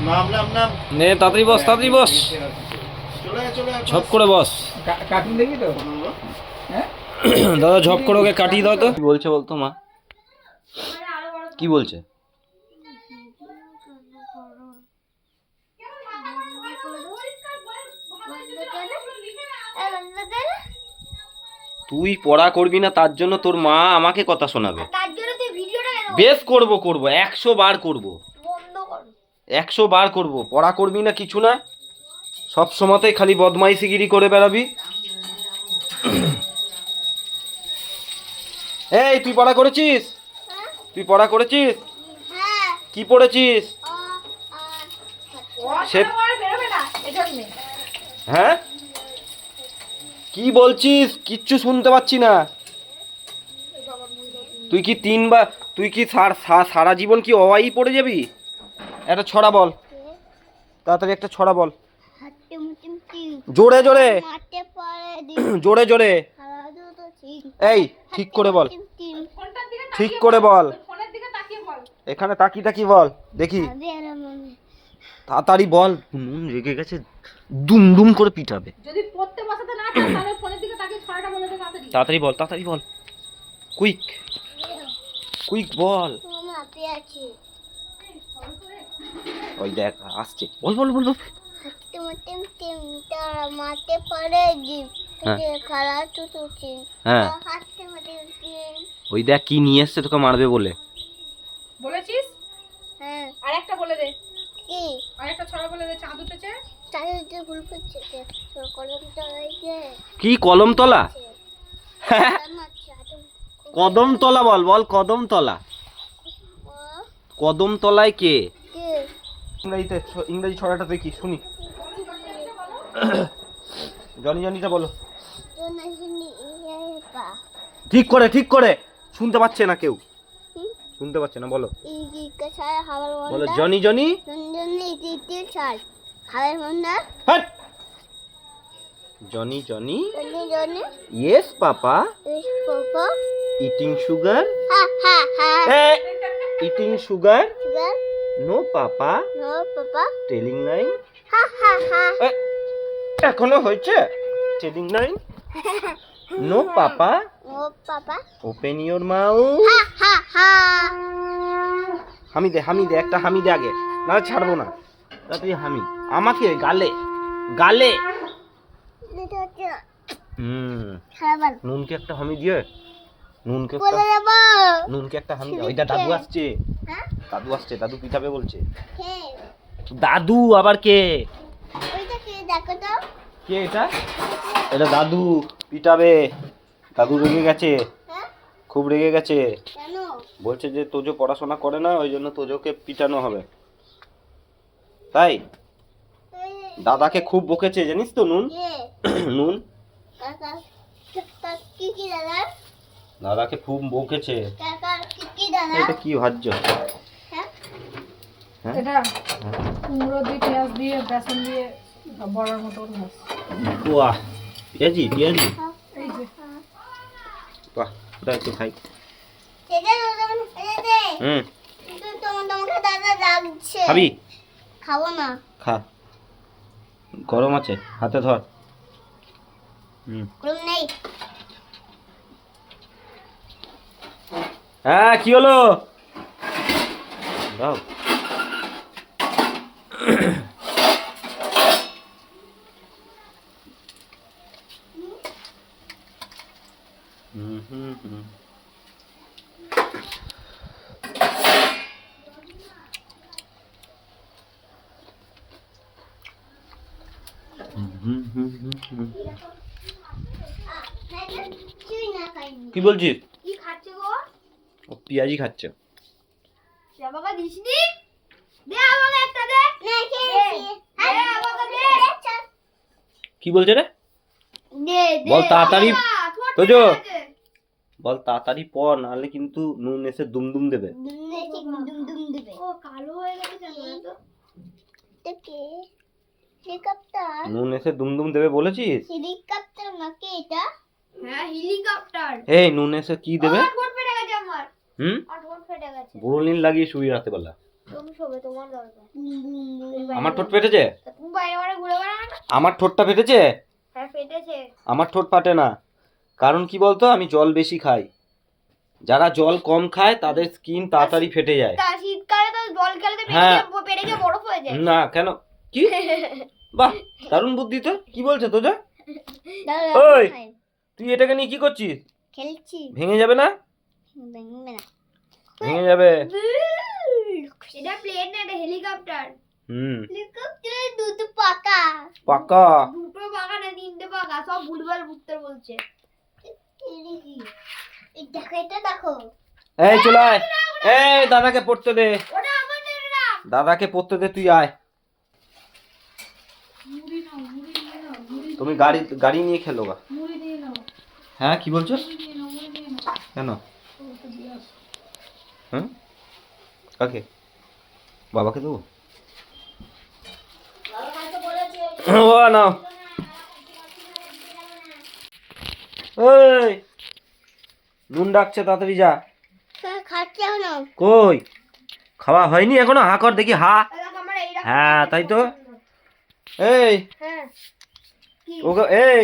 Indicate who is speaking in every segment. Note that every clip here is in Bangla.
Speaker 1: নাম নাম নাম
Speaker 2: নে তাড়াতাড়ি বস, তাড়াতাড়ি বস,
Speaker 1: চলে চলে
Speaker 2: ঝপ করে বস।
Speaker 3: কার্টুন দেখবি তো? হ্যাঁ
Speaker 2: দাদা ঝপ করে ওকে কাটিয়ে দাও তো। কি বলছে বলতো মা? কি বলছে? তুই পড়া করবি না তার জন্য তোর মা আমাকে কথা শোনাবে। বেশ করব করব, 100 বার করব, 100 বার করব। পড়া করবি না কিছু না, সব সময়তেই খালি বদমাইশিগিরি করে বেড়াবি। এই তুই পড়া করেছিস? তুই পড়া করেছিস? কি পড়েছিস? হ্যাঁ কি বলছিস? কিচ্ছু শুনতে পাচ্ছি না। তুই কি সারা জীবন কি অওয়াই পড়ে যাবি? একটা ছড়া বল, তাড়াতাড়ি একটা ছড়া বল, জোরে জোরে, জোরে জোরে। এই ঠিক করে বল, ঠিক করে বল, এখানে তাকিয়ে তাকিয়ে বল দেখি, তাড়াতাড়ি বল। নুন রেগে গেছে, দুম দুম করে পিটাবে।
Speaker 4: যদি পড়তে বসাতে না চাস তাহলে ফোনের দিকে তাকিয়ে ছড়াটা বলে দে তাড়াতাড়ি।
Speaker 2: তাড়াতাড়ি বল, তাড়াতাড়ি বল, কুইক কুইক বল। ওই দেখ আসছে, বল বল বল বল। হ্যাঁ ওই দেখ কি নিয়ে এসছে তোকে মারবে বলে।
Speaker 4: বলেছিস?
Speaker 5: হ্যাঁ
Speaker 4: আরেকটা বলে দে।
Speaker 5: কি
Speaker 4: আরেকটা ছড়া বলে দে। চাঁদ উঠেছে।
Speaker 5: চারিদিকে ফুল ফুটছে কলম তলাইছে
Speaker 2: কি কলম তলা? কদম তলা বল, বল কদম তলা। কদম তলায় কে? ইংরেজিতে, ইংরেজি ছড়াটা দেখি শুনি। জনি জনিটা বলো ঠিক করে, ঠিক করে। শুনতে পাচ্ছে না কেউ, শুনতে পাচ্ছে না, বলো বলো। জনি জনি হাট। Johnny Johnny yes papa eating sugar, eating sugar no papa telling nine. এখনো হয়েছে telling nine no papa open your mouth. হামি দে, হামি দে, একটা হামি দে আগে, না ছাড়বো না। তাড়াতাড়ি হামি আমাকে গালে, গালে। নুনকে একটা হামি দিয়ে, নুনকে একটা হামি দিয়ে। ওইটা দাদু আসছে, দাদু আসছে, দাদু পিঠাবে বলছে। দাদু আবার কে? কে এটা? এটা দাদু পিটাবে। দাদু রেগে গেছে, খুব রেগে গেছে। বলছে যে তোজো পড়াশোনা করে না, ওই জন্য তোজোকে পিটানো হবে। তাই দাদাকে খুব বকেছে জানিস তো নুন। নুন দাদাকে খুব বকেছে। এটা কি ভাজ্য?
Speaker 4: এটা কুমড়ো দিয়ে পেঁয়াজ দিয়ে বেসন দিয়ে বড়ার মতো মাছ।
Speaker 2: বাহ পেঁয়াজি, পেঁয়াজি,
Speaker 4: এই যে
Speaker 2: বাহ ওটা একটু খাই। খাবি?
Speaker 5: খাবো না,
Speaker 2: খা, গরম আছে, হাতে ধর।
Speaker 5: গরম নেই।
Speaker 2: হ্যাঁ কি হলো? দাও। কি বলছিস?
Speaker 5: কি খাচ্ছে গো?
Speaker 2: ও পেঁয়াজি খাচ্ছে।
Speaker 5: বাবাকে দিসনি? দে আমাকে একটা দে। না খেয়েছি। আরে আমাকে দে।
Speaker 2: কি বলছে রে?
Speaker 5: দে দে।
Speaker 2: বল তাড়াতাড়ি, তোজো বল তাড়াতাড়ি পড়, নাহলে কিন্তু নুন এসে দুমদুম দেবে।
Speaker 5: দুম দিবে। ও কালো হয়ে গেছে কেন তো? কে? হেলিকপ্টার?
Speaker 2: নুন এসে দুমদুম দেবে বলেছিস?
Speaker 5: হেলিকপ্টার নাকি এটা? হ্যাঁ হেলিকপ্টার।
Speaker 2: এই নুন এসে কি দেবে?
Speaker 5: ঠোঁট ফেটে গেছে আমার।
Speaker 2: হুম?
Speaker 5: আর ঠোঁট ফেটে গেছে।
Speaker 2: ব্রোলিন লাগিয়ে শুয়ে রাতে বেলা।
Speaker 5: তুমি শোবে, তোমার দরকার।
Speaker 2: আমার ঠোঁট ফেটেছে?
Speaker 5: তুমি বাইরে বাইরে ঘুরে বেড়াও না?
Speaker 2: আমার ঠোঁটটা ফেটেছে?
Speaker 5: হ্যাঁ ফেটেছে।
Speaker 2: আমার ঠোঁট ফাটে না, কারণ কি বলতো, আমি জল বেশি খাই। যারা জল কম খায় তাদের স্কিন তাড়াতাড়ি ফেটে যায়।
Speaker 5: তা শীতকালে তো জল খেলে তো
Speaker 2: হ্যাঁ।
Speaker 5: পেটে গিয়ে বরফ হয়ে যায়।
Speaker 2: না কেন? কি? বাহ, দারুণ বুদ্ধি তো। কি বলছে তোজা? ওই তুই এটাকে নিয়ে কি করছিস?
Speaker 5: খেলছি।
Speaker 2: ভেঙে যাবে না?
Speaker 5: ভেঙবে না।
Speaker 2: ভেঙে যাবে।
Speaker 5: এটা প্লেন না, এটা হেলিকপ্টার। হেলিকপ্টার দুটো পাকা।
Speaker 2: পাকা?
Speaker 5: দুটো পাকা না, তিনটে পাকা, সব ভুলভাল উত্তর বলছে। এই দেখো, এটা দেখো।
Speaker 2: এই চলে আয়। এই দাদাকে পড়তে দে,
Speaker 5: ওটা আমাদের না।
Speaker 2: দাদাকে পড়তে দে, তুই আয়। তুমি গাড়ি নিয়ে খেলো গা। হ্যাঁ কি বলছো? কেন? হ্যাঁ কাকে? বাবাকে দেবো? ও নাও। ওই নুন ডাকছে, তাড়াতাড়ি যা।
Speaker 5: খাচ্ছে না।
Speaker 2: কই খাওয়া হয়নি এখনো? হা কর দেখি, হা। হ্যাঁ তাই তো। এই
Speaker 5: হ্যাঁ
Speaker 2: ওকে, এই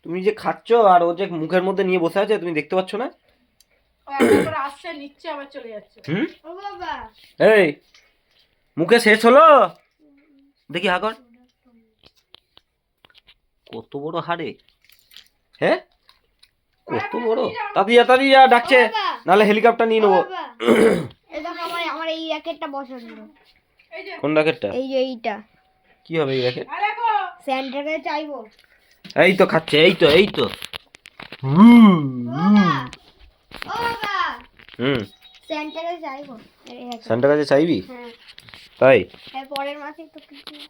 Speaker 2: তুমি যে খাচ্ছ আর ও যে মুখের মধ্যে নিয়ে বসে আছে, তুমি দেখতে পাচ্ছ না?
Speaker 4: আসছে নিচ্ছে আবার চলে যাচ্ছে।
Speaker 5: ও বাবা,
Speaker 2: এই মুখে শেষ হলো? দেখি হা কর। কত বড় হাড়ে, হ্যাঁ কত বড়। তাড়াতাড়ি যা, ডাকছে, নাহলে হেলিকপ্টার নিয়ে নেবো।
Speaker 5: এই দেখো আমার এই র্যাকেটটা পছন্দ।
Speaker 2: কোন র্যাকেটটা?
Speaker 5: এই যে এইটা
Speaker 2: কি হবে এই র্যাকেট?
Speaker 5: স্যান্টাকে চাইবো।
Speaker 2: এই তো খাচ্ছে, এই তো এই তো।
Speaker 5: ও বাবা, স্যান্টাকে চাইবো।
Speaker 2: সান্টার কাছে চাইবি?
Speaker 5: হ্যাঁ
Speaker 2: তাই?
Speaker 5: হ্যাঁ, পরের মাসেই তো ক্রিসমাস।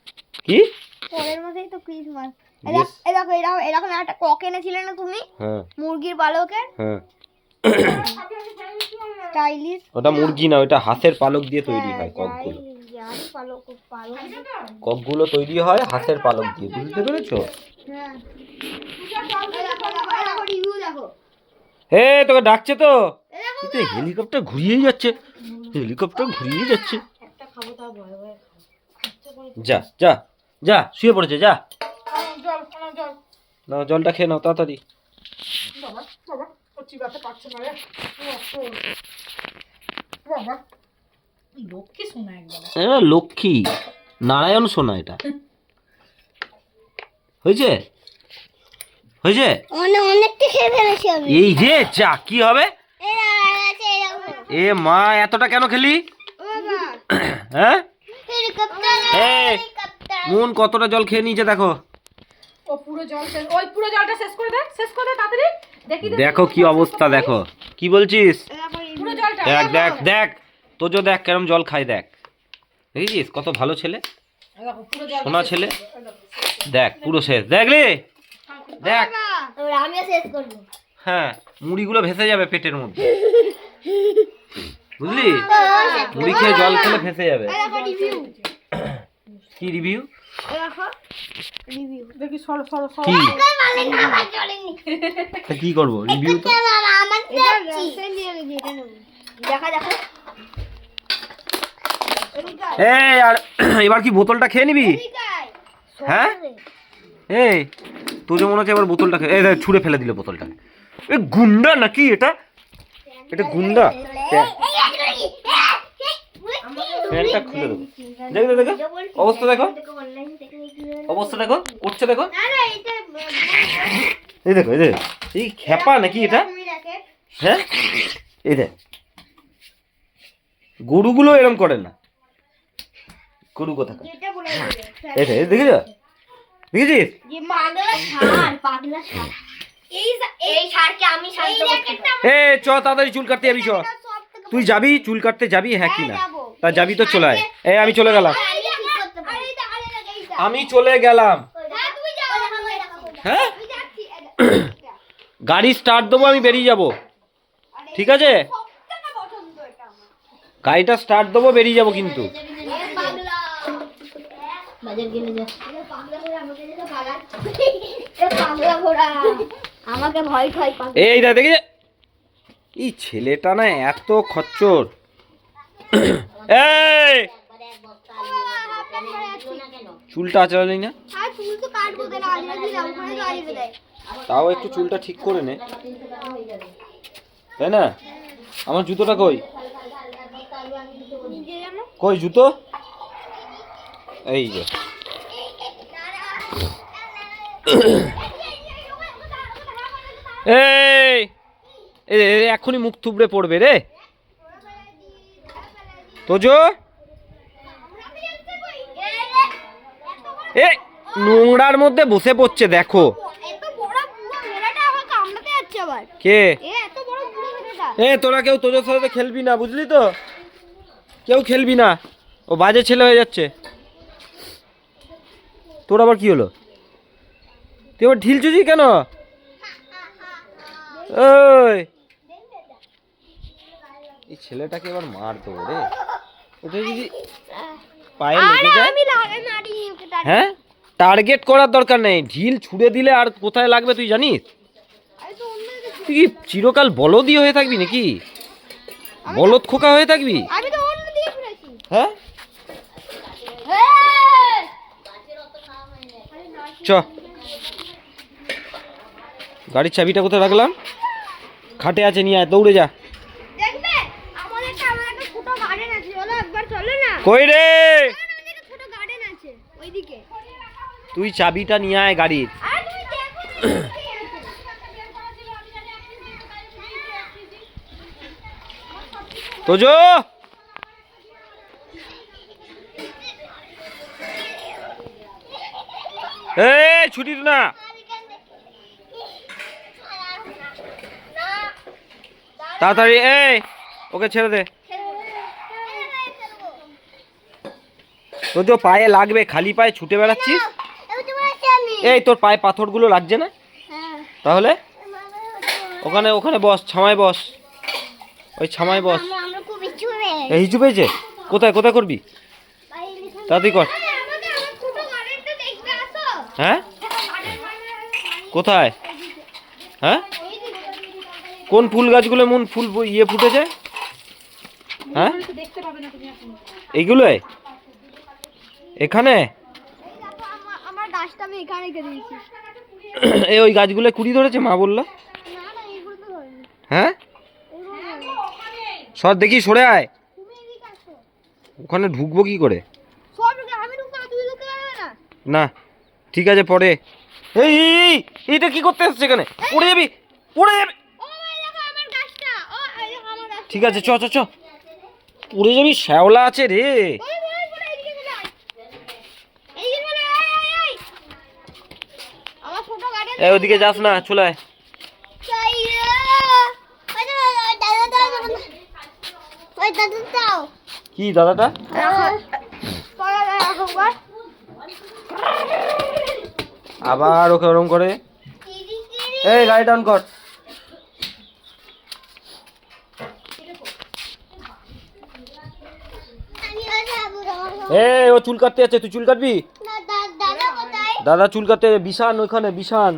Speaker 2: কি
Speaker 5: পরের মাসেই তো ক্রিসমাস।
Speaker 2: Yes.
Speaker 5: এই দেখো এরকম একটা কক এনেছিলে না তুমি,
Speaker 2: হ্যাঁ
Speaker 5: মুরগির পালকের।
Speaker 2: হ্যাঁ,
Speaker 5: স্টাইলিশ।
Speaker 2: ওটা মুরগি না, ওটা হাঁসের পালক দিয়ে তৈরি হয় ককগুলো।
Speaker 5: পালক পালক।
Speaker 2: ককগুলো তৈরি হয় হাঁসের পালক দিয়ে, বুঝতে পেরেছো?
Speaker 5: হ্যাঁ, দেখো রিভিউ দেখো।
Speaker 2: হে তোকে ডাকছে তো। এই তো হেলিকপ্টার ঘুরিয়েই যাচ্ছে, হেলিকপ্টার ঘুরিয়েই যাচ্ছে।
Speaker 5: একটা খাবো তা ভয় ভয়।
Speaker 2: যা যা যা, শুয়ে পড়েছে, যা
Speaker 4: জল জল।
Speaker 2: নাও জলটা খেয়ে নাও তাড়াতাড়ি।
Speaker 4: বাবা বাবা, ও চিবাতে পারছে না রে। বাবা লক্ষ্মী শোনা একদম।
Speaker 2: এটা লক্ষ্মী নারায়ণ সোনা, এটা হয়েছে হয়েছে।
Speaker 5: অনেকটা খেয়ে ফেলেছি আমি।
Speaker 2: এই যে যা, কি হবে?
Speaker 5: এই আছে এরকম।
Speaker 2: এ মা, এতটা কেন খেলি?
Speaker 5: ও বাবা,
Speaker 2: হ্যাঁ
Speaker 5: হেলিকপ্টার
Speaker 2: এই
Speaker 5: হেলিকপ্টার।
Speaker 2: মন কতটা জল খেয়ে নিয়েছে দেখো।
Speaker 4: ও পুরো জল শেষ, ওই পুরো জলটা শেষ করে দে, শেষ করে দে তাড়াতাড়ি। দেখি
Speaker 2: দেখো কি অবস্থা, দেখো কি বলছিস।
Speaker 4: পুরো জলটা।
Speaker 2: দেখ দেখ দেখ, তোজো দেখ কেরম জল খায়, দেখ দেখেছিস কত ভালো ছেলে,
Speaker 4: দেখো পুরো জল।
Speaker 2: সোনা ছেলে। দেখ পুরো শেষ, দেখলি? দেখ
Speaker 5: এবার আমিও শেষ করব।
Speaker 2: হ্যাঁ, মুড়িগুলো ভেসে যাবে পেটের মধ্যে, বুঝলি? মুড়ি খেয়ে জল খেলে ভেসে যাবে।
Speaker 5: দেখো রিভিউ।
Speaker 2: কি রিভিউ?
Speaker 5: দেখো রিভিউ।
Speaker 4: দেখি সরো সরো সরো।
Speaker 2: কি
Speaker 5: মালিক আমার চলেনি।
Speaker 2: তা কি করবো রিভিউ তো?
Speaker 5: বাবা আমার দেখছি। এটা নেব। দেখা দেখো।
Speaker 2: এই আর এবার কি বোতলটা খেয়ে নিবি? হ্যাঁ এই তোজো মনে হচ্ছে এবার বোতলটা খেয়ে, এই দেখ, ছুঁড়ে ফেলে দিল বোতলটা। এ গুন্ডা নাকি এটা? এটা গুন্ডা। প্যান্টটা খুলে দেবো। দেখো দেখো অবস্থা, দেখো অবস্থা, দেখো করছে, দেখো এই দেখো, এই দেখো, এই খেপা নাকি এটা? হ্যাঁ এই দেখ, গরুগুলো এরম করে না, গরু কথা। এই দেখ, দেখেছ দেখেছিস?
Speaker 5: যে পাগলা ষাঁড়, পাগলা ষাঁড়। এই ষাঁড়কে আমি শান্ত করতে পারি।
Speaker 2: এ চ তাড়াতাড়ি চুল কাটতে যাবি, চ। তুই যাবি চুল কাটতে যাবি? হ্যাঁ কি না? তা যাবি তো, চলে আয়। এই আমি চলে গেলাম, আমি চলে গেলাম। হ্যাঁ গাড়ি স্টার্ট দেবো, আমি বেরিয়ে যাব, ঠিক আছে? গাড়িটা স্টার্ট দেবো, বেরিয়ে যাব কিন্তু।
Speaker 5: আমাকে ভয় খাই।
Speaker 2: এই দেখ, দেখি এই ছেলেটা না এত খচ্চর। এই চুলটা আঁচড়ালি না?
Speaker 5: আর চুল তো কাটবো দেন আজরা দিলাম ওখানে তো আজরা দেয়
Speaker 2: তাও একটু চুলটা ঠিক করে নে, তাই না? আমার জুতোটা কই?
Speaker 5: নিজে জানো
Speaker 2: কই জুতো? এই যে এই এখনই মুখ থুবড়ে পড়বে রে তোজো। এ নোংরার মধ্যে বসে পড়ছে দেখো।
Speaker 5: এত বড় বুড়ো মেয়েটা আমার কামড়াতে যাচ্ছে আবার
Speaker 2: কে?
Speaker 5: এত বড় বুড়ো মেয়েটা
Speaker 2: তোরা কেউ তোজোর সাথে খেলবি না, বুঝলি তো? কেউ খেলবি না, ও বাজে ছেলে হয়ে যাচ্ছে। তোর আবার কি হলো? তুই আবার ঢিলছুজি কেন? ওই এই ছেলেটাকে এবার মার দেবো রে, ওটা যদি পায়ে লেগে যায়।
Speaker 5: আমি লাগে মারি ওকে
Speaker 2: হ্যাঁ, টার্গেট করার দরকার নেই, ঢিল ছুঁড়ে দিলে আর কোথায় লাগবে তুই জানিস?
Speaker 5: আমি তো অন্য
Speaker 2: তুই কি চিরকাল বলদই হয়ে থাকবি নাকি? বলদ খোকা হয়ে থাকবি?
Speaker 5: আমি তো অন্য দিয়ে ফেলেছি
Speaker 2: হ্যাঁ চ, গাড়ির চাবিটা কোথায় রাখলাম? খাটে আছে, নিয়ে আয়, দৌড়ে যা।
Speaker 5: দেখবে আমাদের একটা ছোট গার্ডেন আছে, চলো একবার চলো না।
Speaker 2: কই রে?
Speaker 5: আমাদের একটা ছোট গার্ডেন আছে ওইদিকে।
Speaker 2: তুই চাবিটা নিয়ে আয় গাড়ির।
Speaker 5: আরে তুমি দেখো
Speaker 2: তোজো এই ছুটি না, তাড়াতাড়ি এই ওকে ছেড়ে দে। তোজো পায়ে লাগবে, খালি পায়ে ছুটে বেড়াচ্ছিস। এই তোর পায়ে পাথরগুলো লাগছে না? তাহলে ওখানে ওখানে বস, ছামায় বস, ওই ছামায় বস।
Speaker 5: আমরা খুব ইচ্ছে হবে
Speaker 2: এই হিচু পেয়েছে? কোথায় কোথায় করবি? তাড়াতাড়ি কর।
Speaker 5: আমাদের ছোট গার্ডেনটা দেখবে আসো।
Speaker 2: হ্যাঁ কোথায়? হ্যাঁ কোন ফুল গাছগুলো মন ফুল ইয়ে ফুটেছে? হ্যাঁ
Speaker 4: দেখতে পাবে না তুমি এখন।
Speaker 2: এইগুলোই এখানে?
Speaker 5: আমার গাছটা আমি এখানে রেখে দিয়েছি।
Speaker 2: এই ওই গাছগুলো কুড়ি ধরেছে মা বললো।
Speaker 5: না না এগুলো তো হয়নি।
Speaker 2: হ্যাঁ
Speaker 5: এগুলো হয়নি।
Speaker 2: সর দেখি, সরে আয়।
Speaker 5: তুমি এদিকে আসো।
Speaker 2: ওখানে ঢুকবো কি করে?
Speaker 5: সব ঢুকে আমি ঢুকতে পারবো, তুমি ঢুকতে পারবে না।
Speaker 2: না ঠিক আছে পরে। এই এইটা কি করতে আসছে এখানে? পড়ে যাবি, পড়ে যাবি।
Speaker 5: ও এই দেখো আমার গাছটা, ও এই দেখো আমার গাছটা।
Speaker 2: ঠিক আছে চ চ চ, পড়ে যাবি, শ্যাওলা আছে রে।
Speaker 5: বলে এদিকে চলে আয়। এইদিকে চলে আয়, আয়। আমার ছোট গার্ডেন।
Speaker 2: এই ওদিকে যাস না, চলে আয়।
Speaker 5: ওই দাদা দাও।
Speaker 2: কি দাদাটা? আবার ওকে ওরম করে। এই গাড়ি ডাউন কর। এই ও চুল কাটতে যাচ্ছে, তুই চুল কাটবি? দাদা চুল কাটতে, বিশান ওখানে, বিশান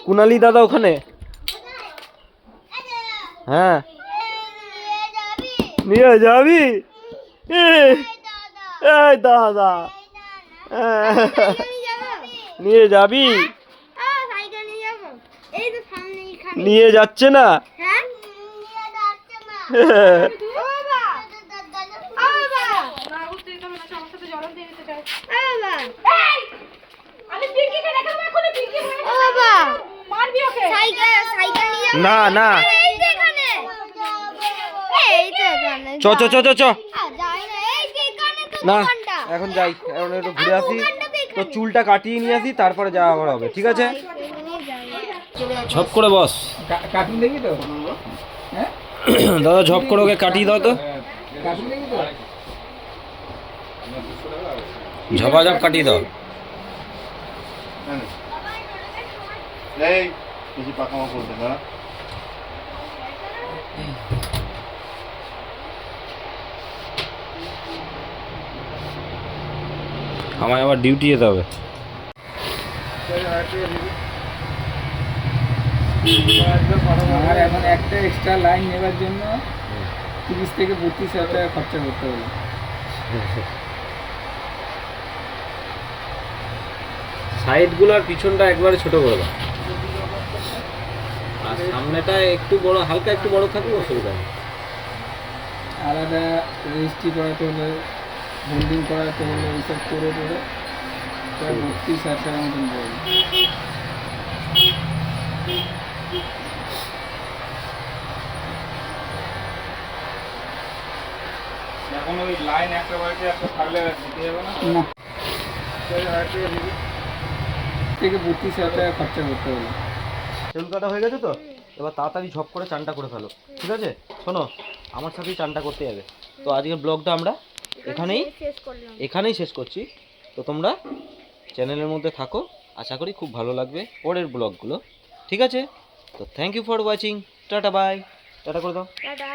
Speaker 2: কুনালি দাদা ওখানে। হ্যাঁ নিয়ে যাবি? এই দাদা নিয়ে যাবি? নিয়ে যাচ্ছে না।
Speaker 4: রাহুল তুই তো মনে হচ্ছে আমার সাথে জলন দিয়ে দিতে চাই। আমি পিঙ্কিকে রেখে দেবো, এখনই পিঙ্কি মারবি ওকে।
Speaker 2: না না চ চ চ চ চ না, এখন যাই, এখন একটু ঘুরে আসি, তো চুলটা কাটিয়ে নিয়ে আসি, তারপরে যাওয়া আবার হবে, ঠিক আছে? ঝপ করে বস
Speaker 3: কার্টুন দেখি তো? হ্যাঁ
Speaker 2: দাদা, ঝপ করে ওকে কাটিয়ে দাও তো,
Speaker 3: কার্টুন দেখি তো?
Speaker 2: ঝপাঝপ কাটিয়ে দাও।
Speaker 1: এই বেশি পাকামা করবে না।
Speaker 2: আমায় আবার ডিউটি যেতে হবে।
Speaker 3: আর এখন একটা এক্সট্রা লাইন নেবার জন্য 30 থেকে 32 হাজার টাকা খরচা করতে হবে।
Speaker 2: সাইডগুলো আর পিছনটা একবারে ছোট করে দাও, আর সামনেটা একটু বড়, হালকা একটু বড় থাকলে অসুবিধা নেই।
Speaker 3: আলাদা রেজিস্ট্রি করাতে হলে, হোল্ডিং করাতে হলে এইসব করে করে প্রায় 32,000 টাকার মতন পড়বে।
Speaker 1: এখন ওই লাইন একটা বাড়িতে একটা থাকলে দিতে যাবে না?
Speaker 3: না, থেকে 32,000 টাকা খরচা করতে হলো।
Speaker 2: চুল কাটা হয়ে গেছে তো, এবার তাড়াতাড়ি ঝপ করে চানটা করে ফেলো, ঠিক আছে? শোনো, আমার সাথেই চানটা করতে যাবে। তো আজকের ব্লগটা আমরা এখানেই শেষ করছি। তো তোমরা চ্যানেলের মধ্যে থাকো, আশা করি খুব ভালো লাগবে পরের ব্লগগুলো, ঠিক আছে? তো থ্যাংক ইউ ফর ওয়াচিং, টাটা বাই, টাটা করে দাও।
Speaker 5: টাটা।